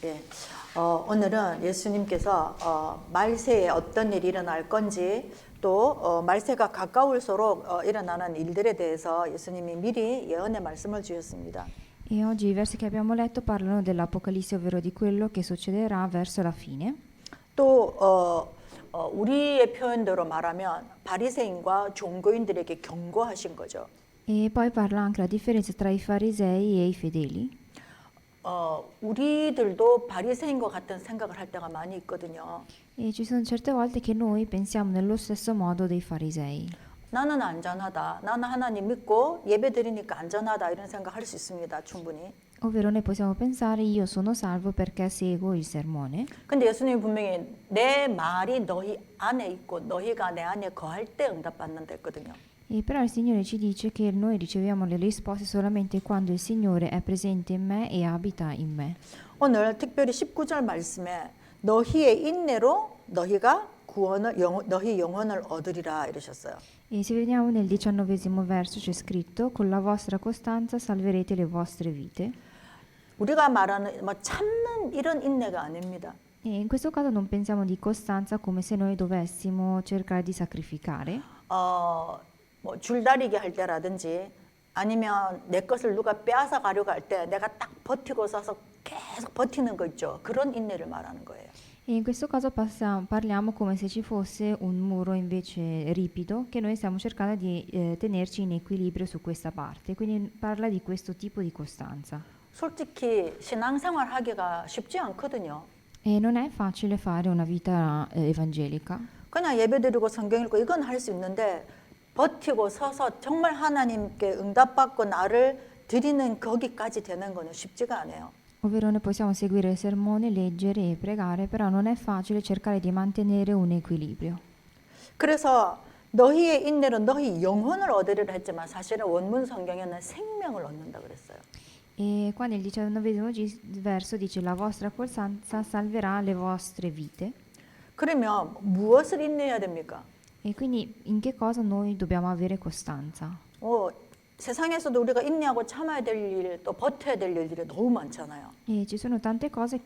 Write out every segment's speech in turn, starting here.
예, 오늘은 예수님께서 말세에 어떤 일이 일어날 건지 또 말세가 가까울수록 일어나는 일들에 대해서 예수님이 미리 예언의 말씀을 주셨습니다. E oggi i versi che abbiamo letto parlano dell'Apocalisse, ovvero di quello che succederà verso la fine. 또 우리의 표현대로 말하면 바리새인과 종교인들에게 경고하신 거죠. E poi parla anche la differenza tra i farisei e i fedeli. 우리들도 바리새인과 같은 생각을 할 때가 많이 있거든요. E ci sono certe volte che noi pensiamo nello stesso modo dei farisei. 나는 안전하다. 나는 하나님 믿고 예배 드리니까 안전하다. 이런 생각할 수 있습니다. 충분히. Ovvero noi possiamo pensare io sono salvo perché seguo il sermone. 근데 예수님이 분명히 내 말이 너희 안에 있고 너희가 내 안에 거할 때 응답받는다 했거든요. E però il Signore ci dice che noi riceviamo le risposte solamente quando il Signore è presente in me e abita in me. 오늘 특별히 19절 말씀에 너희의 인내로 너희가 너희 영혼을 얻으리라 이러셨어요. E se vediamo nel 19° verso c'è scritto con la vostra costanza salverete le vostre vite. 우리가 말하는 참는 이런 인내가 아닙니다. E in questo caso non pensiamo di costanza come se noi dovessimo cercare di sacrificare. 줄다리기 할 때라든지 아니면 내 것을 누가 빼앗아 가려고 할 때 내가 딱 버티고 서서 계속 버티는 거 있죠. 그런 인내를 말하는 거예요. E in questo caso parliamo come se ci fosse un muro invece ripido che noi stiamo cercando di tenerci in equilibrio su questa parte. Quindi parla di questo tipo di costanza. 솔직히 신앙생활 하기가 쉽지 않거든요. E non è facile fare una vita evangelica. 그냥 예배드리고 성경 읽고 이건 할 수 있는데 버티고 서서 정말 하나님께 응답받고 나를 드리는 거기까지 되는 거는 쉽지가 않아요. Ovvero noi possiamo seguire il sermone, leggere e pregare, però non è facile cercare di mantenere un equilibrio. 그래서 너희의 인내로 너희 영혼을 얻으리라 했지만 사실은 원문 성경에는 생명을 얻는다 그랬어요. E qua nel 19° verso dice la vostra costanza salverà le vostre vite. 그러면 무엇을 인내해야 됩니까? E quindi in che cosa noi dobbiamo avere costanza? 세상에서도 우리가 인내하고 참아야 될 일, 또 버텨야 될 일들이 너무 많잖아요. E ci sono tante cose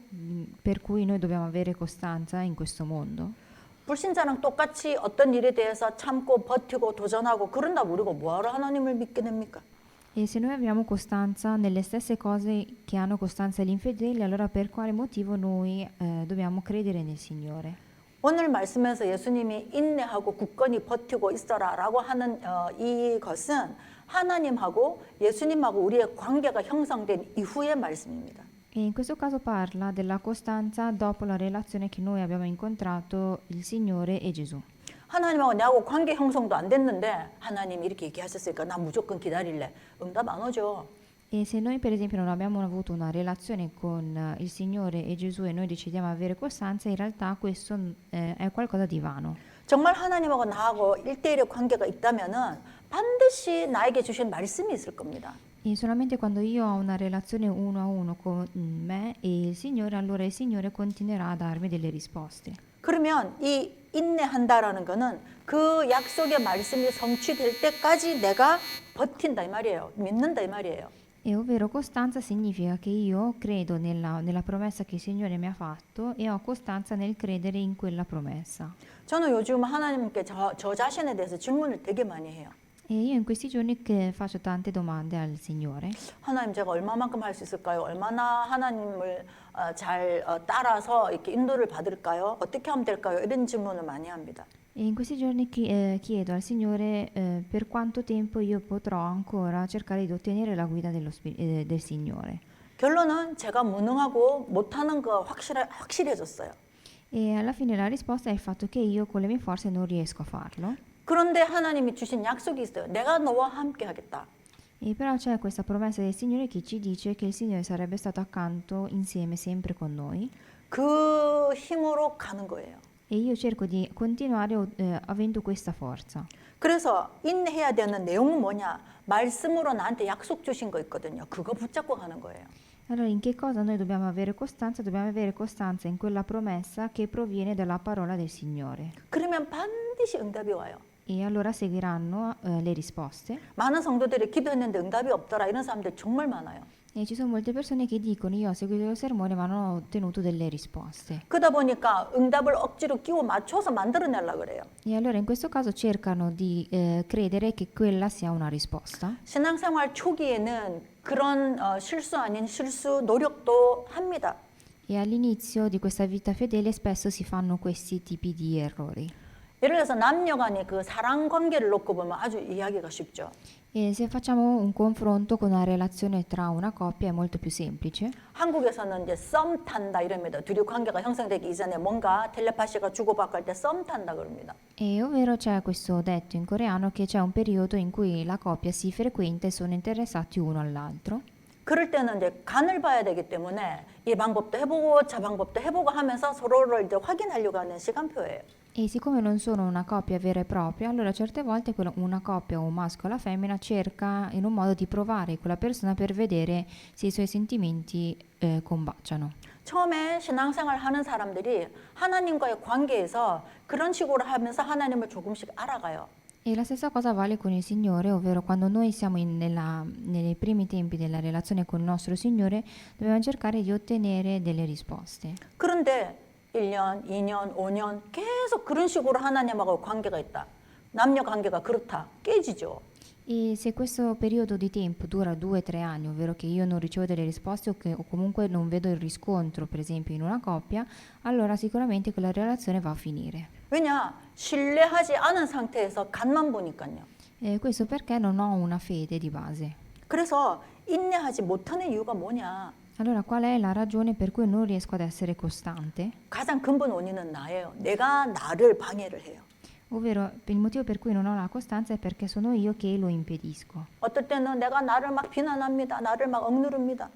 per cui noi dobbiamo avere costanza in questo mondo. 불신자랑 똑같이 어떤 일에 대해서 참고 버티고 도전하고 그런다고 우리가 뭐하러 하나님을 믿게 됩니까? E se noi abbiamo costanza nelle stesse cose che hanno costanza gli infedeli, allora per quale motivo noi dobbiamo credere nel Signore? 오늘 말씀에서 예수님이 인내하고 굳건히 버티고 있어라라고 하는 이것은 하나님하고 예수님하고 우리의 관계가 형성된 이후의 말씀입니다. E in questo caso parla della costanza dopo la relazione che noi abbiamo incontrato il Signore e Gesù. 하나님하고 나하고 관계 형성도 안 됐는데 하나님이 이렇게 얘기하셨으니까 나 무조건 기다릴래. 응답 안 오죠. E se noi per esempio non abbiamo avuto una relazione con il Signore e Gesù e noi decidiamo di avere costanza, in realtà questo è qualcosa di vano. 정말 하나님하고 나하고 1대1의 관계가 있다면은 반드시 나에게 주신 말씀이 있을 겁니다. E solamente quando io ho una relazione uno a uno con me e il Signore, allora il Signore continuerà a darmi delle risposte. 그러면 이 인내한다라는 거는 그 약속의 말씀이 성취될 때까지 내가 버틴다 이 말이에요. 믿는다 이 말이에요. E ovvero costanza significa che io credo nella promessa che il Signore mi ha fatto e ho costanza nel credere in quella promessa. 저는 요즘 하나님께 저 자신에 대해서 질문을 되게 많이 해요. E io in questi giorni che faccio tante domande al Signore. 하나님 제가 얼마만큼 할 수 있을까요? 얼마나 하나님을 잘 따라서 이렇게 인도를 받을까요? 어떻게 하면 될까요? 이런 질문을 많이 합니다. E in questi giorni chiedo al Signore per quanto tempo io potrò ancora cercare di ottenere la guida del Signore. 결론은 제가 무능하고 못하는 거 확실해졌어요. E alla fine la risposta è il fatto che io con le mie forze non riesco a farlo. 그런데 하나님이 주신 약속이 있어요. 내가 너와 함께 하겠다. E però c'è questa promessa del Signore che ci dice che il Signore sarebbe stato accanto insieme sempre con noi. 그 힘으로 가는 거예요. E io cerco di continuare avendo questa forza. 그래서 인내해야 되는 내용은 뭐냐? 말씀으로 나한테 약속 주신 거 있거든요. 그거 붙잡고 가는 거예요. Allora in che cosa noi dobbiamo avere costanza? Dobbiamo avere costanza in quella promessa che proviene dalla parola del Signore. 그러면 반드시 응답이 와요. E allora seguiranno le risposte. 많은 성도들이 기도했는데 응답이 없더라 이런 사람들 정말 많아요. E ci sono molte persone che dicono io ho seguito il sermone ma non ho ottenuto delle risposte. 그러다 보니까 응답을 억지로 끼워 맞춰서 만들어내려고 그래요. E allora in questo caso cercano di credere che quella sia una risposta. 신앙생활 초기에는 그런 실수 아닌 실수 노력도 합니다. E all'inizio di questa vita fedele spesso si fanno questi tipi di errori. 예를 들어서 남녀간의 그 사랑 관계를 놓고 보면 아주 이해하기가 쉽죠. E se facciamo un confronto con una relazione tra una coppia è molto più semplice. 한국에서는 이제 썸 탄다 이럽니다. 둘이 관계가 형성되기 이전에 뭔가 텔레파시가 주고받고 할 때 썸 탄다 그럽니다. E ovvero c'è questo detto in coreano che c'è un periodo in cui la coppia si frequenta e sono interessati uno all'altro. 그럴 때는 이제 간을 봐야 되기 때문에 이 방법도 해보고 저 방법도 해보고 하면서 서로를 이제 확인하려고 하는 시간표예요. E siccome non sono una coppia vera e propria, allora certe volte una coppia o un maschio o la femmina cerca in un modo di provare quella persona per vedere se i suoi sentimenti combaciano. 처음에 신앙생활 하는 사람들이 하나님과의 관계에서 그런 식으로 하면서 하나님을 조금씩 알아가요. E la stessa cosa vale con il Signore, ovvero quando noi siamo nei primi tempi della relazione con il nostro Signore, dobbiamo cercare di ottenere delle risposte. 그런데 1년, 2년, 5년 계속 그런 식으로 하나님하고 관계가 있다. 남녀 관계가 그렇다. 깨지죠. E se questo periodo di tempo dura 2-3 anni, ovvero che io non ricevo delle risposte o comunque non vedo il riscontro, per esempio in una coppia, allora sicuramente quella relazione va a finire. 왜냐? 신뢰하지 않은 상태에서 간만 보니까요. E questo perché non ho una fede di base. 그래서 인내하지 못하는 이유가 뭐냐? Allora qual è la ragione per cui non riesco ad essere costante? 가장 근본 원인은 나예요. 내가 나를 방해를 해요. Ovvero il motivo per cui non ho la costanza è perché sono io che lo impedisco. 어떨 때는 내가 나를 막 비난합니다. 나를 막 억누릅니다.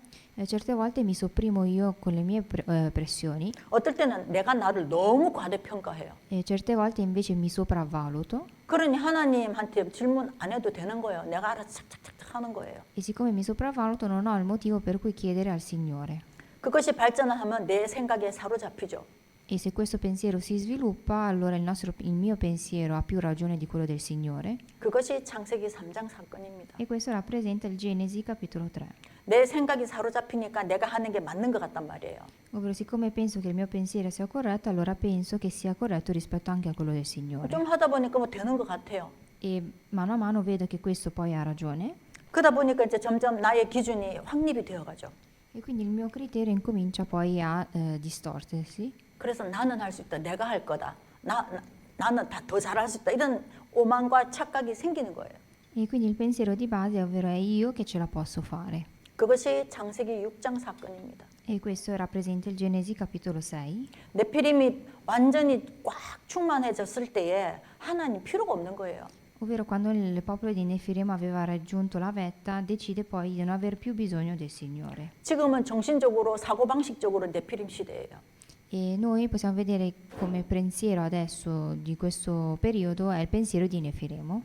Certe volte mi sopprimo io con le mie pressioni 어떨 때는 내가 나를 너무 과대평가해요. e certe volte invece mi sopravvaluto 그러니 하나님한테 질문 안 해도 되는 거예요. 내가 알아서 착착착착 하는 거예요. e siccome mi sopravvaluto non ho il motivo per cui chiedere al Signore. 그것이 발전하면 내 생각에 사로잡히죠. E se questo pensiero si sviluppa, allora il mio pensiero ha più ragione di quello del Signore. 그것이 창세기 3장 사건입니다. E questo rappresenta il Genesi capitolo 3. 내 생각이 사로잡히니까 내가 하는 게 맞는 것 같단 말이에요. Ovvero, siccome penso che il mio pensiero sia corretto, allora penso che sia corretto rispetto anche a quello del Signore. 좀 하다 보니까 뭐 되는 것 같아요. E mano a mano vedo che questo poi ha ragione. 그러다 보니까 이제 점점 나의 기준이 확립이 되어가죠. E quindi il mio criterio incomincia poi a distorcersi. 그래서 나는 할 수 있다. 내가 할 거다. 나는 다 더 잘할 수 있다. 이런 오만과 착각이 생기는 거예요. E quindi il pensiero di base, ovvero è io che ce la posso fare. 그것이 창세기 6장 사건입니다. E questo rappresenta il Genesi capitolo 6. 네피림이 완전히 꽉 충만해졌을 때에 하나님 필요가 없는 거예요. Ovvero quando il popolo di Nefirim aveva raggiunto la vetta, decide poi di non aver più bisogno del Signore. 지금은 정신적으로 사고방식적으로 네피림 시대예요. E noi possiamo vedere come pensiero adesso di questo periodo è il pensiero di Nefiremo.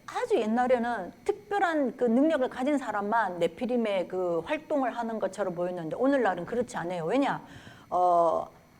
아주 옛날에는 특별한 그 능력을 가진 사람만 네피림의 그 활동을 하는 것처럼 보였는데 오늘날은 그렇지 않아요. 왜냐?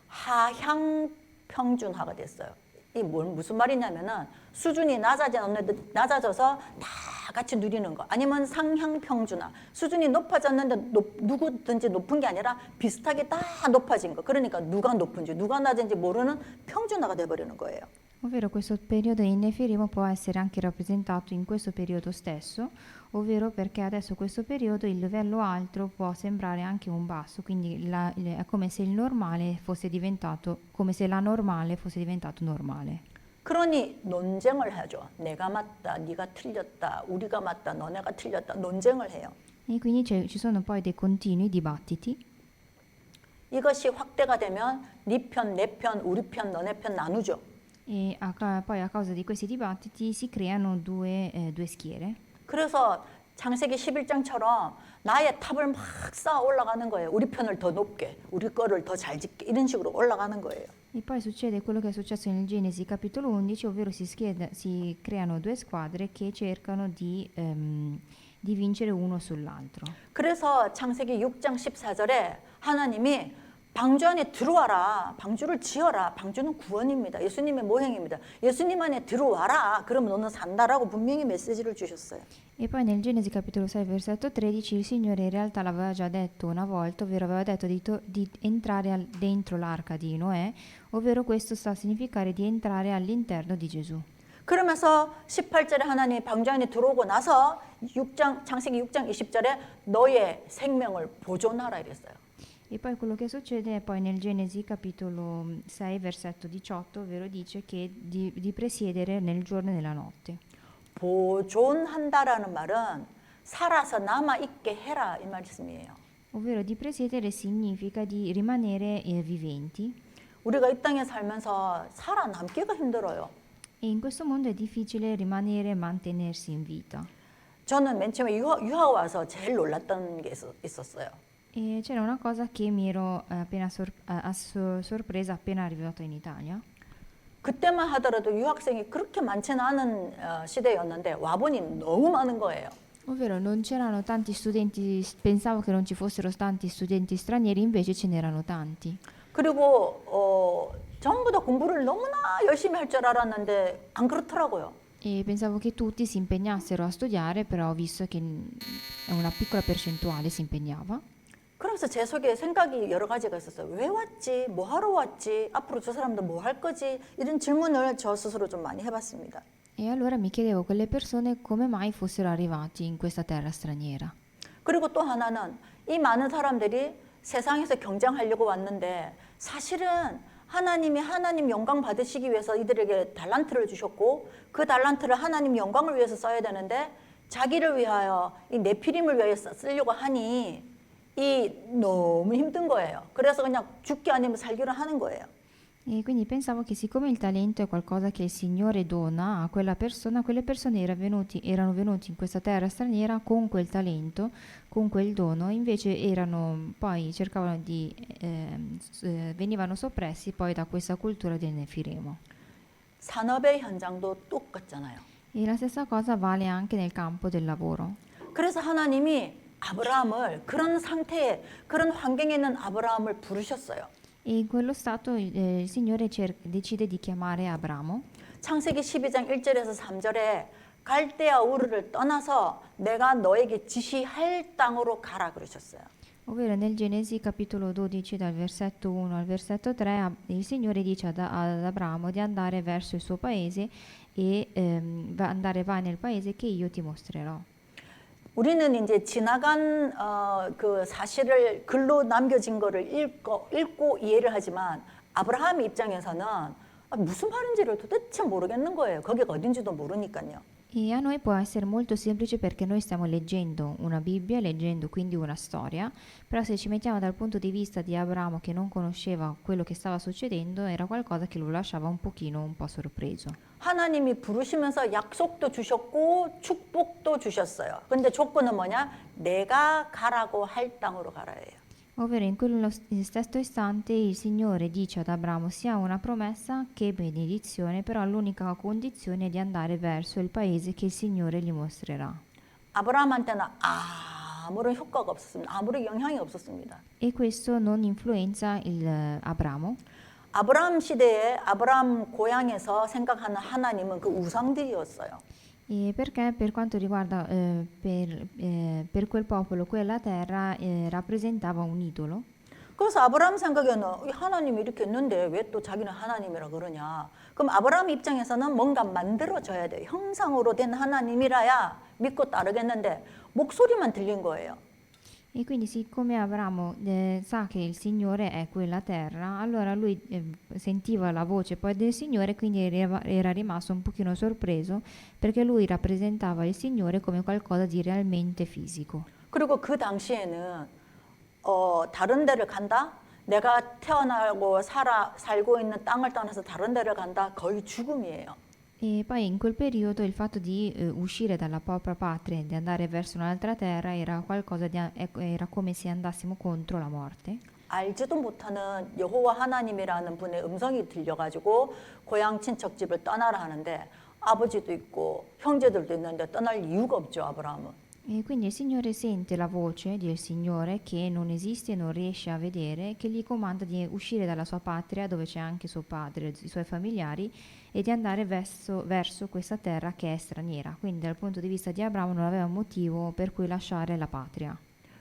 하향 평준화가 됐어요. 이 무슨 말이냐면은 수준이 낮아져서 다 같이 누리는 거. 아니면 상향 평준화. 수준이 높아졌는데 누구든지 높은 게 아니라 비슷하게 다 높아진 거. 그러니까 누가 높은지 누가 낮은지 모르는 평준화가 돼 버리는 거예요. Ovvero questo periodo in Nefirimo può essere anche rappresentato in questo periodo stesso, ovvero perché adesso questo periodo il livello alto può sembrare anche un basso, quindi è come se il normale fosse diventato, come se la normale fosse diventato normale. 그러니 논쟁을 하죠. 내가 맞다, 네가 틀렸다, 우리가 맞다, 너네가 틀렸다, 논쟁을 해요. E quindi ci sono poi dei continui dibattiti. 이것이 확대가 되면 네 편, 내 편, 우리 편, 너네 편 나누죠. E poi a causa di questi dibattiti si creano due schiere. 그래서 창세기 11장처럼 나의 탑을 막 쌓아 올라가는 거예요. 우리 편을 더 높게, 우리 거를 더 잘 짓게 이런 식으로 올라가는 거예요. E poi succede quello che è successo nel Genesi capitolo 11, ovvero si creano due squadre che cercano di vincere uno sull'altro. 그래서 창세기 6장 14절에 하나님이 방주 안에 들어와라. 방주를 지어라. 방주는 구원입니다. 예수님의 모형입니다. 예수님 안에 들어와라. 그러면 너는 산다라고 분명히 메시지를 주셨어요. E poi nel Genesi capitolo 6 versetto 13 il Signore in realtà l'aveva già detto una volta, ovvero aveva detto di entrare dentro l'arca di Noè, ovvero questo sta a significare di entrare all'interno di Gesù. 그러면서 18절에 하나님이 방주 안에 들어오고 나서 창세기 6장 20절에 너의 생명을 보존하라 이랬어요. E poi quello che succede è poi nel Genesi capitolo 6 versetto 18, ovvero dice che di presiedere nel giorno e nella notte. 보존한다라는 말은 살아서 남아 있게 해라 이 말씀이에요. Ovvero di presiedere significa di rimanere viventi. 우리가 이 땅에 살면서 살아남기가 힘들어요. E in questo mondo è difficile rimanere e mantenersi in vita. 저는 맨 처음에 유학 와서 제일 놀랐던 게 있었어요. E c'era una cosa che mi ero appena sorpresa appena arrivato in Italia. 그때만 하더라도 유학생이 그렇게 많지는 않은 시대였는데 와보니 너무 많은 거예요. Ovvero non c'erano tanti studenti, pensavo che non ci fossero tanti studenti stranieri, invece ce n'erano tanti. 그리고 전부 다 공부를 너무나 열심히 할 줄 알았는데 안 그렇더라고요. E pensavo che tutti si impegnassero a studiare, però ho visto che una piccola percentuale si impegnava. 그러면서 제 속에 생각이 여러 가지가 있었어요. 왜 왔지? 뭐 하러 왔지? 앞으로 저 사람들 뭐 할 거지? 이런 질문을 저 스스로 좀 많이 해봤습니다. E allora mi chiedevo quelle persone come mai fossero arrivati in questa terra straniera. 그리고 또 하나는 이 많은 사람들이 세상에서 경쟁하려고 왔는데 사실은 하나님이 하나님 영광 받으시기 위해서 이들에게 달란트를 주셨고 그 달란트를 하나님 영광을 위해서 써야 되는데 자기를 위하여 이 네피림을 위하여 쓰려고 하니 이 너무 힘든 거예요. 그래서 그냥 죽기 아니면 살기로 하는 거예요. E quindi pensavo che siccome il talento è qualcosa che il Signore dona a quella persona, quelle persone erano venuti in questa terra straniera con quel talento, con quel dono, invece poi cercavano venivano soppressi poi da questa cultura del Nefiremo. 산업의 현장도 똑같잖아요. E la stessa cosa vale anche nel campo del lavoro. 그래서 하나님이 아브라함을 그런 상태에 그런 환경에 있는 아브라함을 부르셨어요. E in quello stato il Signore decide di chiamare Abramo. 창세기 12장 1절에서 3절에 갈대아 우르를 떠나서 내가 너에게 지시할 땅으로 가라 그러셨어요. Ovvero nel Genesi capitolo 12 dal versetto 1 al versetto 3 il Signore dice ad Abramo di andare verso il suo paese e vai nel paese che io ti mostrerò. 우리는 이제 지나간 그 사실을 글로 남겨진 거를 읽고 이해를 하지만 아브라함 입장에서는 무슨 말인지를 도대체 모르겠는 거예요. 거기가 어딘지도 모르니까요. E a noi può essere molto semplice perché noi stiamo leggendo una Bibbia, leggendo quindi una storia, però se ci mettiamo dal punto di vista di Abramo che non conosceva quello che stava succedendo, era qualcosa che lo lasciava un po' sorpreso. 하나님이 부르시면서 약속도 주셨고 축복도 주셨어요. 근데 조건은 뭐냐? 내가 가라고 할 땅으로 가라예요. Ovvero in quello stesso istante il Signore dice ad Abramo sia una promessa che benedizione, però l'unica condizione è di andare verso il paese che il Signore gli mostrerà. 아브라함한테는 아무런 효과가 없었습니다. 아무런 영향이 없었습니다. E questo non influenza Abramo. 아브라함 시대에 아브라함 고향에서 생각하는 하나님은 그 우상들이었어요. E perché per quanto riguarda per quel popolo quella terra rappresentava un idolo. 그래서 아브라함 생각에는 이 하나님이 이렇게 있는데 왜 또 자기는 하나님이라 그러냐. 그럼 아브라함 입장에서는 뭔가 만들어져야 돼요. 형상으로 된 하나님이라야 믿고 따르겠는데 목소리만 들린 거예요. E quindi siccome Abramo sa che il Signore è quella terra, allora lui sentiva la voce poi del Signore, quindi era rimasto un pochino sorpreso perché lui rappresentava il Signore come qualcosa di realmente fisico. 그리고 그 당시에는 다른 데를 간다? 내가 태어나고 살고 있는 땅을 떠나서 다른 데를 간다? 거의 죽음이에요. E poi in quel periodo il fatto di uscire dalla propria patria e di andare verso un'altra terra era era come se andassimo contro la morte. 알지도 못하는 여호와 하나님이라는 분의 음성이 들려가지고 고향 친척집을 떠나라 하는데 아버지도 있고 형제들도 있는데 떠날 이유가 없죠, 아브라함은. E quindi il Signore sente la voce del Signore che non esiste e non riesce a vedere, che gli comanda di uscire dalla sua patria, dove c'è anche suo padre, i suoi familiari, e di andare verso questa terra che è straniera. Quindi dal punto di vista di Abramo non aveva motivo per cui lasciare la patria.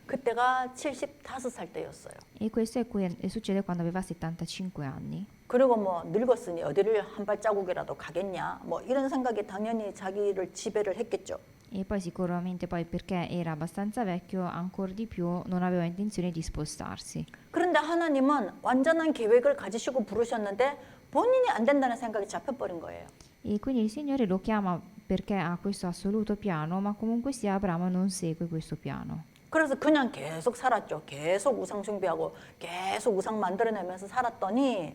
그때가 75살 때였어요. E questo succede quando aveva 75 anni. 그리고 뭐 늙었으니 어디를 한 발자국이라도 가겠냐 뭐 이런 생각이 당연히 자기를 지배를 했겠죠. E poi sicuramente poi perché era abbastanza vecchio, ancora di più non aveva intenzione di spostarsi. 그런데 하나님은 완전한 계획을 가지시고 부르셨는데 본인이 안 된다는 생각이 잡혀버린 거예요. E quindi il Signore lo chiama perché ha questo assoluto piano, ma comunque sia Abramo non segue questo piano. 그래서 그냥 계속 살았죠. 계속 우상 숭배하고 계속 우상 만들어내면서 살았더니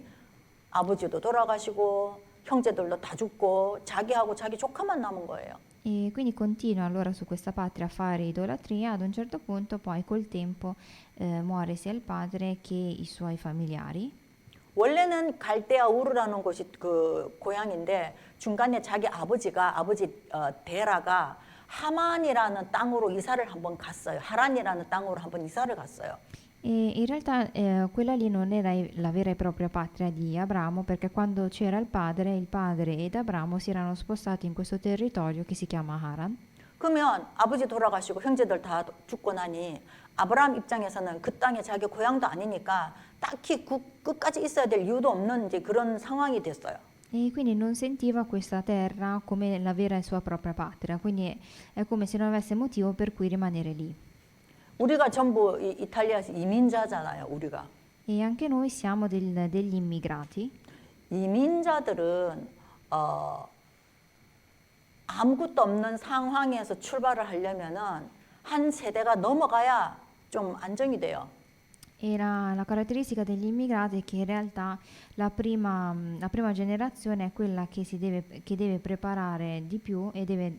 아버지도 돌아가시고 형제들도 다 죽고 자기하고 자기 조카만 남은 거예요. E quindi continua allora su questa patria a fare idolatria, ad un certo punto poi col tempo muore sia il padre che i suoi familiari. 원래는 갈대아 우르라는 곳이 그 고향인데 중간에 자기 아버지가 데라가 하만이라는 땅으로 이사를 한번 갔어요. 하란이라는 땅으로 한번 이사를 갔어요. E in realtà quella lì non era la vera e propria patria di Abramo, perché quando c'era il padre ed Abramo si erano spostati in questo territorio che si chiama Haran. 그러면 아버지 돌아가시고 형제들 다 죽고 나니 아브라함 입장에서는 그 땅에 자기 고향도 아니니까 딱히 끝까지 있어야 될 이유도 없는 이제 그런 상황이 됐어요. E quindi non sentiva questa terra come la vera e sua propria patria, quindi è come se non avesse motivo per cui rimanere lì. 우리가 전부 이탈리아에서 이민자잖아요, 우리가. E anche noi siamo degli immigrati. 이민자들은 아무것도 없는 상황에서 출발을 하려면은 한 세대가 넘어가야 좀 안정이 돼요. E la caratteristica degli immigrati è che in realtà la prima generazione è quella che deve preparare di più e deve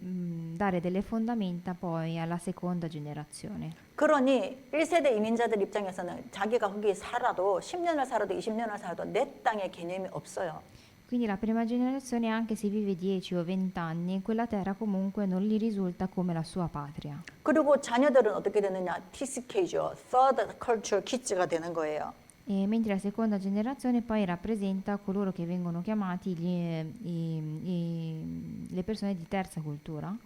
dare delle fondamenta poi alla seconda generazione. 그러니 1세대 이민자들 입장에서는 자기가 거기 살아도 10년을 살아도 20년을 살아도 내 땅의 개념이 없어요. Quindi la prima generazione, anche se vive 10 o 20 anni, quella terra comunque non gli risulta come la sua patria. 그리고 자녀들은 어떻게 되느냐? TCK죠. Third Culture Kids가 되는 거예요. E mentre la seconda generazione poi rappresenta coloro che vengono chiamati le persone di terza cultura.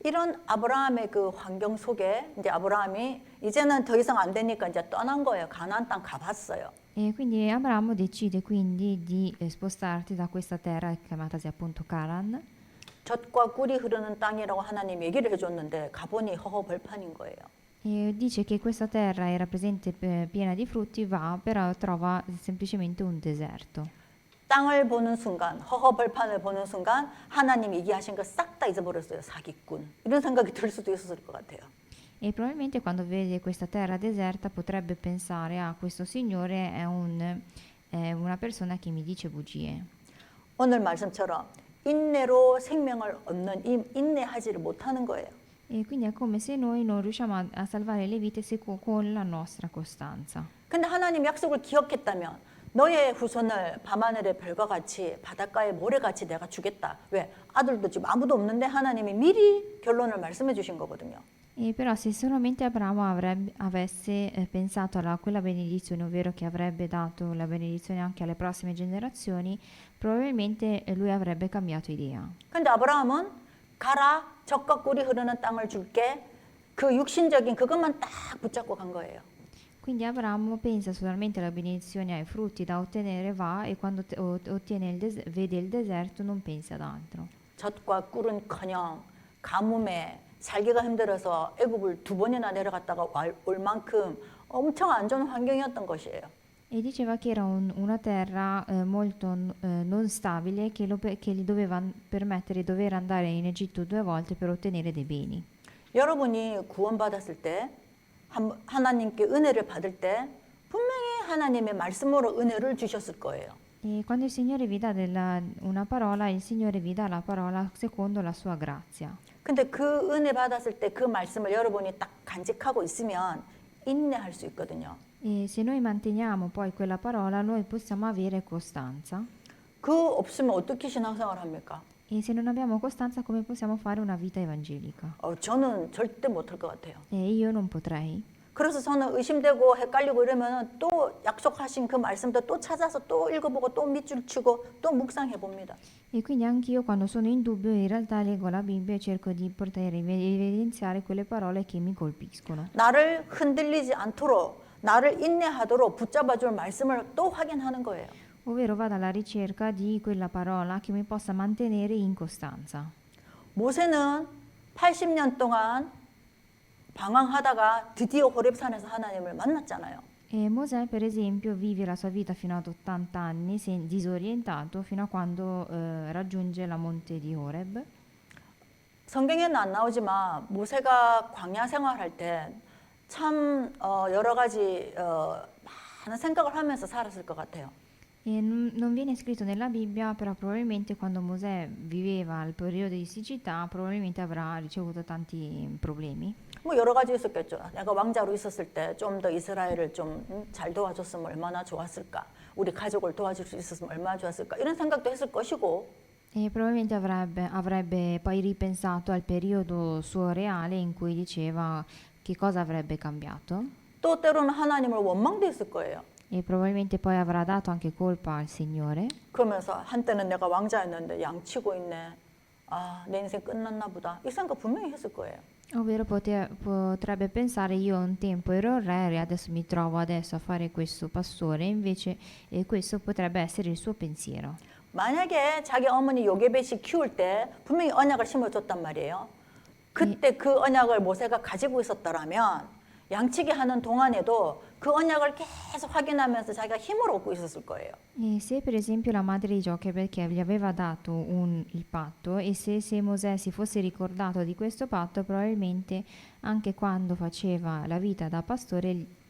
이런 아브라함의 그 환경 속에 이제 아브라함이 이제는 더 이상 안 되니까 이제 떠난 거예요. 가나안 땅 가봤어요. E quindi Abramo decide quindi di spostarsi da questa terra chiamatasi appunto Canaan. 젖과 꿀이 흐르는 땅이라고 하나님 얘기를 해줬는데 가보니 허허벌판인 거예요. E dice che questa terra era presente piena di frutti, però trova semplicemente un deserto. 땅을 보는 순간, 허허벌판을 보는 순간 하나님 얘기하신 거 싹 다 잊어버렸어요. 사기꾼. 이런 생각이 들 수도 있었을 것 같아요. E probabilmente quando vede questa terra deserta potrebbe pensare: ah, questo signore è una persona che mi dice bugie. 오늘 말씀처럼 인내로 생명을 얻는 인내하지를 못하는 거예요. E quindi è come se noi non riusciamo a salvare le vite con la nostra costanza. 근데 하나님 약속을 기억했다면 너의 후손을 밤하늘의 별과 같이 바닷가의 모래같이 내가 주겠다. 왜? 아들도 지금 아무도 없는데 하나님이 미리 결론을 말씀해 주신 거거든요. E però se solamente Abramo avesse pensato a quella benedizione, ovvero che avrebbe dato la benedizione anche alle prossime generazioni, probabilmente lui avrebbe cambiato idea. 근데 아브라함은 가라, 젖과 꿀이 흐르는 땅을 줄게. 그 육신적인 그것만 딱 붙잡고 간 거예요. Quindi Abramo pensa solamente alla benedizione, ai frutti da ottenere, va, e quando vede il deserto non pensa ad altro. 젖과 꿀은커녕 가뭄에 살기가 힘들어서 애굽을 2번이나 내려갔다가 올 만큼 엄청 안 좋은 환경이었던 것이에요. E diceva che era una terra molto non stabile che gli doveva permettere di dover andare in Egitto 2 volte per ottenere dei beni. 여러분이 구원받았을 때 하나님께 은혜를 받을 때 분명히 하나님의 말씀으로 은혜를 주셨을 거예요. E quando il Signore vi dà una parola, il Signore vi dà la parola secondo la sua grazia. 근데 그 은혜 받았을 때 그 말씀을 여러분이 딱 간직하고 있으면 인내할 수 있거든요. E se noi manteniamo poi quella parola, noi possiamo avere costanza. 그 없으면 어떻게 신앙생활 합니까? E se non abbiamo costanza, come possiamo fare una vita evangelica? 저는 절대 못할 것 같아요. E io non potrei. 그래서 저는 의심되고 헷갈리고 이러면 또 약속하신 그 말씀도 또 찾아서 또 읽어보고 또 밑줄 치고 또 묵상해 봅니다. E quindi anch'io quando sono in dubbio in realtà leggo la Bibbia e cerco di poter evidenziare quelle parole che mi colpiscono. 나를 흔들리지 않도록 나를 인내하도록 붙잡아줄 말씀을 또 확인하는 거예요. Ovvero vado alla ricerca di quella parola che mi possa mantenere in costanza. 모세는 80년 동안 방황하다가 드디어 호렙산에서 하나님을 만났잖아요. E Mosè, per esempio, vive la sua vita fino ad 80 anni disorientato fino a quando raggiunge la monte di Horeb. 성경에는 안 나오지만 모세가 광야 생활할 때 참 여러 가지 많은 생각을 하면서 살았을 것 같아요. E non viene scritto nella Bibbia, però probabilmente quando Mosè viveva il periodo di siccità, probabilmente avrà ricevuto tanti problemi. 뭐 여러 가지 있었겠죠. 내가 왕자로 있었을 때 좀 더 이스라엘을 좀 잘 도와줬으면 얼마나 좋았을까. 우리 가족을 도와줄 수 있었으면 얼마나 좋았을까. 이런 생각도 했을 것이고. E probabilmente avrebbe poi ripensato al periodo suo reale in cui diceva che cosa avrebbe cambiato. 또 때로는 하나님을 원망도 했을 거예요. E probabilmente poi avrà dato anche colpa al Signore. 그러면서 한때는 내가 왕자였는데 양치고 있네. 내 인생 끝났나 보다. 이 생각 분명히 했을 거예요. Ovvero potrebbe pensare io un tempo ero il re e adesso mi trovo adesso a fare questo pastore, invece questo potrebbe essere il suo pensiero. 만약에 자기 어머니 요게벳이 키울 때 분명히 언약을 심어줬단 말이에요. 그때 그 언약을 모세가 가지고 있었더라면 양치기 하는 동안에도 그 언약을 계속 확인하면서 자기가 힘을 얻고 있었을 거예요. E se per esempio la madre di Jochebed che gli aveva dato il patto e se Mosè si fosse ricordato di questo patto, probabilmente anche quando faceva la vita da pastore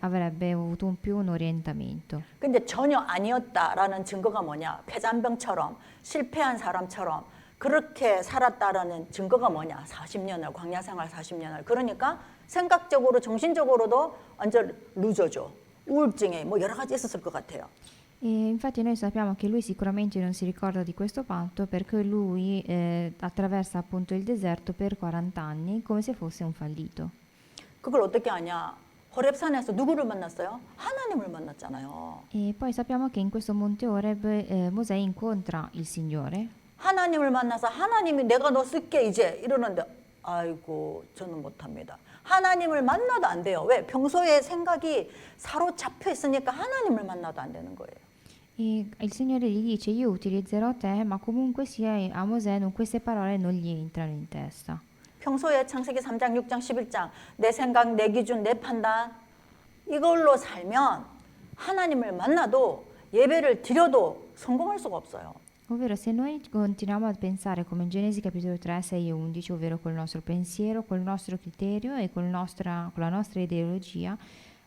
avrebbe avuto più un orientamento. 근데 전혀 아니었다라는 증거가 뭐냐? 폐잔병처럼 실패한 사람처럼 그렇게 살았다라는 증거가 뭐냐? 40년을 광야 생활 40년을. 그러니까 생각적으로 정신적으로도 완전 루저죠. 우울증에 뭐 여러 가지 있었을 것 같아요. E infatti noi sappiamo che lui sicuramente non si ricorda di questo patto perché lui attraversa appunto il deserto per 40 anni come se fosse un fallito. 그걸 어떻게 아냐? 호렙산에서 누구를 만났어요? 하나님을 만났잖아요. E poi sappiamo che in questo monte Oreb Mosè incontra il Signore. 하나님을 만나서 하나님이 내가 너 쓸게 이제 이러는데 아이고 저는 못합니다. 하나님을 만나도 안 돼요. 왜? 평소에 생각이 사로잡혀 있으니까 하나님을 만나도 안 되는 거예요. E il Signore gli dice io utilizzerò te, ma comunque sia a Mosè queste parole non gli entrano in testa. 평소에 창세기 3장, 6장, 11장 내 생각, 내 기준, 내 판단 이걸로 살면 하나님을 만나도 예배를 드려도 성공할 수가 없어요. Ovvero se noi continuiamo a pensare come in Genesi capitolo 3, 6 e 11, ovvero col nostro pensiero, col nostro criterio e con la nostra ideologia,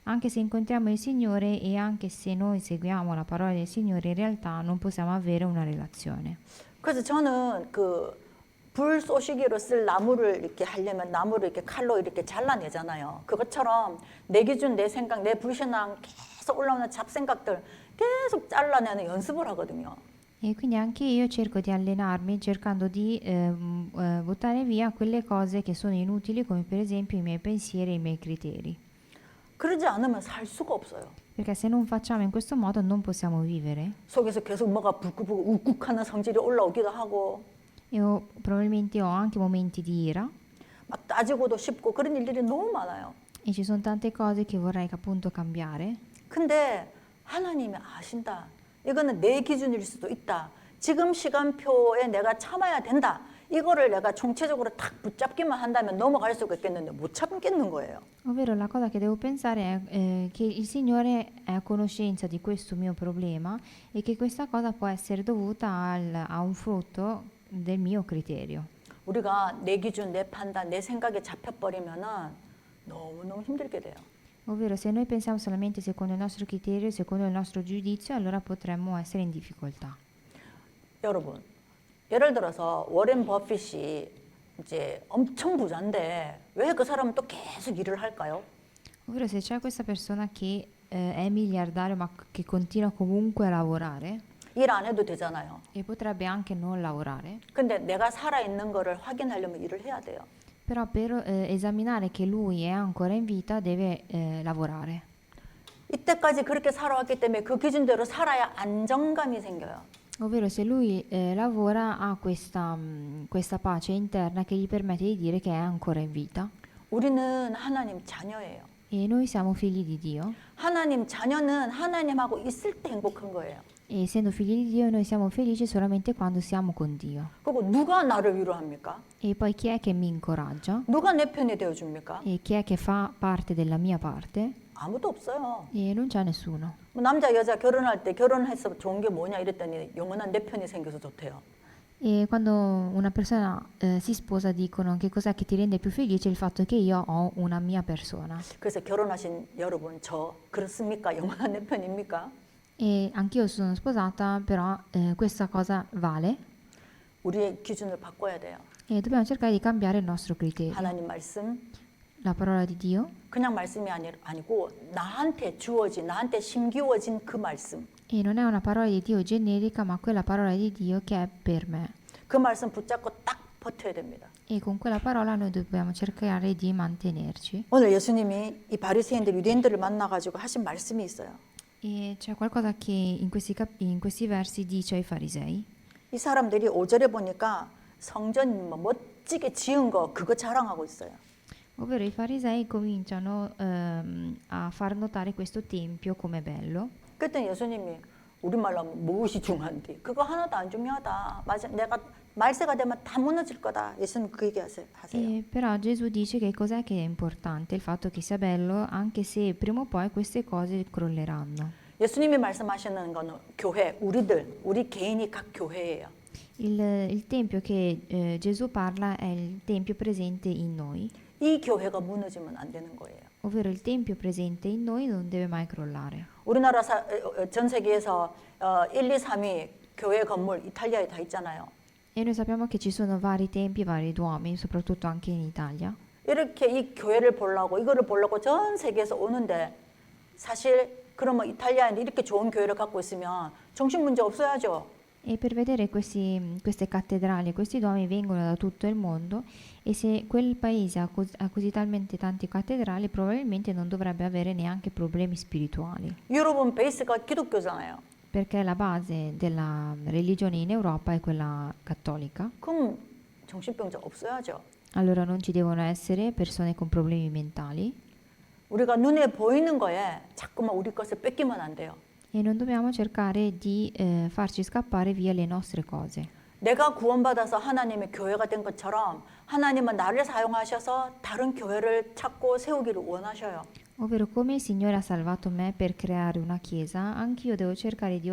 anche se incontriamo il Signore e anche se noi seguiamo la parola del Signore, in realtà non possiamo avere una relazione. 그래서 저는 불 쏘시기로 쓸 나무를 이렇게 하려면 나무를 이렇게 칼로 이렇게 잘라내잖아요. 그것처럼 내 기준, 내 생각, 내 불신앙 계속 올라오는 잡생각들 계속 잘라내는 연습을 하거든요. E quindi anche io cerco di allenarmi cercando di buttare via quelle cose che sono inutili, come per esempio i miei pensieri e i miei criteri. 그러지 않으면 살 수가 없어요. Perché se non facciamo in questo modo non possiamo vivere. 속에서 계속 뭐가 불끄불끄 욱욱하는 성질이 올라오기도 하고 Probabilmente ho anche momenti di ira 막 따지고도 싶고 그런 일들이 너무 많아요. e ci sono tante cose che vorrei appunto cambiare. 근데 하나님이 아신다. 이거는 내 기준일 수도 있다. 지금 시간표에 내가 참아야 된다. 이거를 내가 총체적으로 탁 붙잡기만 한다면 넘어갈 수가 있겠는데 못 참겠는 거예요. Ovvero la cosa che devo pensare è che il Signore è a conoscenza di questo mio problema e che questa cosa può essere dovuta a un frutto del mio criterio. 우리가 내 기준, 내 판단, 내 생각에 잡혀버리면은 너무너무 힘들게 돼요. Ovvero se noi pensiamo solamente secondo il nostro criterio, secondo il nostro giudizio, allora potremmo essere in difficoltà. 여러분, 예를 들어서 워렌 버핏이 이제 엄청 부자인데 왜 그 사람은 또 계속 일을 할까요? Ovvero se c'è questa persona che è miliardario ma che continua comunque a lavorare, 일 안 해도 되잖아요. e potrebbe anche non lavorare, 근데 내가 살아있는 거를 확인하려면 일을 해야 돼요. però per esaminare che lui è ancora in vita deve lavorare. 이때까지 그렇게 살아왔기 때문에 그 기준대로 살아야 안정감이 생겨요. Ovvero se lui lavora ha questa pace interna che gli permette di dire che è ancora in vita. 우리는 하나님 자녀예요. E noi siamo figli di Dio. 하나님 자녀는 하나님하고 있을 때 행복한 거예요. E essendo figli di Dio noi siamo felici solamente quando siamo con Dio. 그리고 누가 나를 위로합니까? E poi chi è che mi incoraggia? 누가 내 편이 되어줍니까? E chi è che fa parte della mia parte? 아무도 없어요. E non c'è nessuno. 뭐 남자 여자 결혼할 때 결혼해서 좋은 게 뭐냐 이랬더니 영원한 내 편이 생겨서 좋대요. E quando una persona si sposa dicono che cos'è che ti rende più felice il fatto che io ho una mia persona. 그래서 결혼하신 여러분 저 그렇습니까? 영원한 내 편입니까? E anch'io sono sposata, però questa cosa vale 우리의 기준을 바꿔야 돼요. e dobbiamo cercare di cambiare il nostro criterio. 하나님 말씀 La parola di Dio 그냥 말씀이 아니고 나한테 주어진 나한테 심기워진 그 말씀. e non è una parola di Dio generica, ma quella parola di Dio che è per me. 그 말씀 붙잡고 딱 버텨야 됩니다. E con quella parola noi dobbiamo cercare di mantenerci. 오늘 예수님이 이 바리새인들 유대인들을 만나 가지고 하신 말씀이 있어요. E c'è qualcosa che in questi versi dice ai farisei. 이 사람들이 5절에 보니까 성전 뭐 멋지게 지은 거 그거 자랑하고 있어요. Ovvero i farisei cominciano a far notare questo tempio come bello. 그랬더니 예수님이 우리말로 하면 무엇이 중요한데 그거 하나도 안 중요하다. 맞아, 내가 말세가 되면 다 무너질 거다. 예수님 그 얘기 하세요. E però Gesù dice che cos'è che è importante, il fatto che sia bello, anche se prima o poi queste cose crolleranno. 예수님이 말씀하시는 거는 교회, 우리 개인이 각 교회예요. Il tempio che Gesù parla è il tempio presente in noi, 이 교회가 무너지면 안 되는 거예요. ovvero il tempio presente in noi non deve mai crollare. 우리나라 전 세계에서 1, 2, 3위 교회 건물 이탈리아에 다 있잖아요. E noi sappiamo che ci sono vari tempi, vari duomi, soprattutto anche in Italia. 이렇게 이 교회를 보려고 이거를 보려고 전 세계에서 오는데 사실 그러면 이탈리아인데 이렇게 좋은 교회를 갖고 있으면 정신 문제 없어야죠. E per vedere queste cattedrali, questi duomi vengono da tutto il mondo e se quel paese ha così talmente tante cattedrali probabilmente non dovrebbe avere neanche problemi spirituali, 유럽은 베이스가 기독교잖아요. perché la base della religione in Europa è quella cattolica. 그럼 정신병자 없어야죠. Allora non ci devono essere persone con problemi mentali 우리가 눈에 보이는 거에 자꾸만 우리 것을 뺏기면 안 돼요. e non dobbiamo cercare di farci scappare via le nostre cose. 내가 구원받아서 하나님의 교회가 된 것처럼 하나님은 나를 사용하셔서 다른 교회를 찾고 세우기를 원하셔요. Ovvero come il Signore ha salvato me per creare una chiesa, anch'io devo cercare di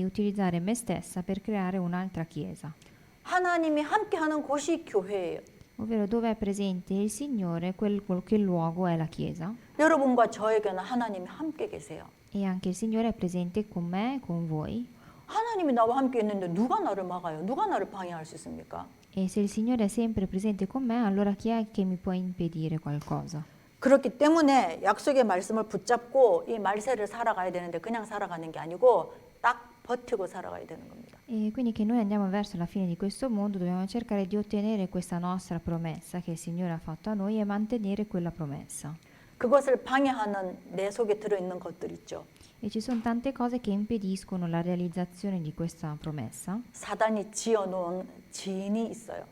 utilizzare me stessa per creare un'altra chiesa. 하나님이 함께하는 곳이 교회예요. Ovvero dove è presente il Signore, quel luogo è la chiesa. 여러분과 저에게는 하나님이 함께 계세요. E anche il Signore è presente con me e con voi. 하나님이 나와 함께 있는데 누가 나를 막아요? 누가 나를 방해할 수 있습니까? E se il Signore è sempre presente con me, allora chi è che mi può impedire qualcosa? 그렇기 때문에 약속의 말씀을 붙잡고 이 말세를 살아가야 되는데 그냥 살아가는 게 아니고 딱 버티고 살아가야 되는 겁니다. E quindi che noi andiamo verso la fine di questo mondo, dobbiamo cercare di ottenere questa nostra promessa che il Signore ha fatto a noi e mantenere quella promessa. 그것을 방해하는 내 속에 들어있는 것들 있죠. E ci sono tante cose che impediscono la realizzazione di questa promessa 사단이 지어놓은 지인이 있어요.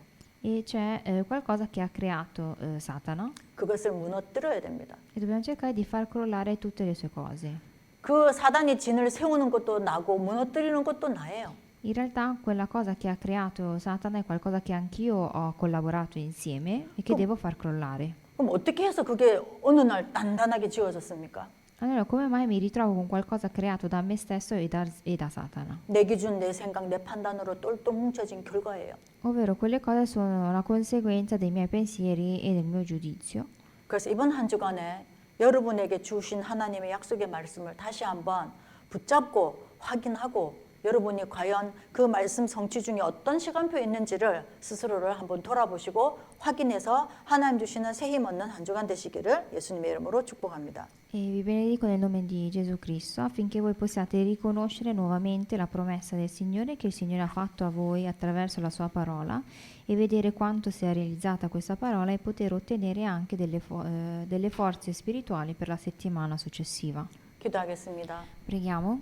e c'è qualcosa che ha creato Satana 그것을 무너뜨려야 됩니다. e dobbiamo cercare di far crollare tutte le sue cose. 그 사단이 진을 세우는 것도 나고 무너뜨리는 것도 나예요. In realtà quella cosa che ha creato Satana è qualcosa che anch'io ho collaborato insieme e che devo far crollare. 그럼 어떻게 해서 그게 어느 날 단단하게 지어졌습니까? Allora come mai mi ritrovo con qualcosa creato da me stesso e da Satana? 내 기준, 내 생각, 내 판단으로 똘똘 뭉쳐진 결과예요. Ovvero quelle cose sono la conseguenza dei miei pensieri e del mio giudizio. 그래서 이번 한 주간에 여러분에게 주신 하나님의 약속의 말씀을 다시 한번 붙잡고 확인하고 여러분이 과연 그 말씀 성취 중에 어떤 시간표에 있는지를 스스로를 한번 돌아보시고 확인해서 하나님 주시는 새 힘 얻는 한 주간 되시기를 예수님의 이름으로 축복합니다. E vi benedico nel nome di Gesù Cristo affinché voi possiate riconoscere nuovamente la promessa del Signore che il Signore ha fatto a voi attraverso la sua parola e vedere quanto sia realizzata questa parola e poter ottenere anche delle forze spirituali per la settimana successiva. 기도하겠습니다. Preghiamo.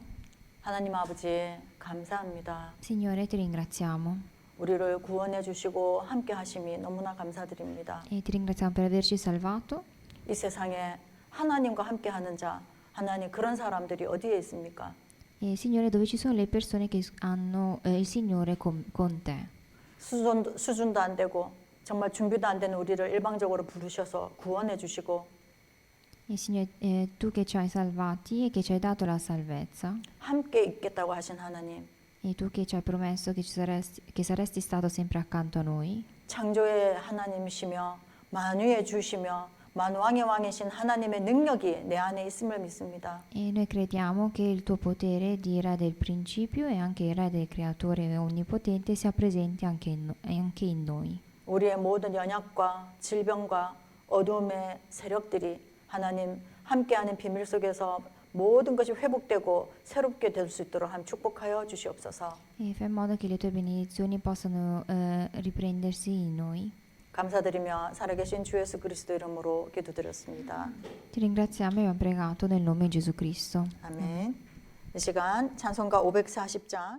하나님 아버지 감사합니다. Signore, ti ringraziamo 우리를 구원해 주시고 함께 하심이 너무나 감사드립니다. e ti ringraziamo per averci salvato. 이 세상에 하나님과 함께 하는 자, 하나님 그런 사람들이 어디에 있습니까? E Signore, dove ci sono le persone che hanno il Signore con te. 수준도 안 되고 정말 준비도 안 되는 우리를 일방적으로 부르셔서 구원해 주시고 E Signore, tu che ci hai salvati e che ci hai dato la salvezza 함께 있겠다고 하신 하나님, e tu che ci hai promesso che saresti stato sempre accanto a noi. 창조의 하나님이시며 만유의 주시며 만왕의 왕이신 하나님의 능력이 내 안에 있음을 믿습니다. E noi crediamo che il tuo potere di Re del principio e anche il Re del creatore onnipotente sia presente anche in noi. 우리의 모든 연약과 질병과 어둠의 세력들이 하나님 함께하는 비밀 속에서 모든 것이 회복되고 새롭게 될 수 있도록 하나님 축복하여 주시옵소서. E fai in modo che le tue benedizioni possano riprendersi in noi. 감사드리며 살아계신 주 예수 그리스도 이름으로 기도드렸습니다. Ti ringraziamo e abbiamo pregato nel nome di Gesù Cristo. 아멘. 이 시간 찬송가 540장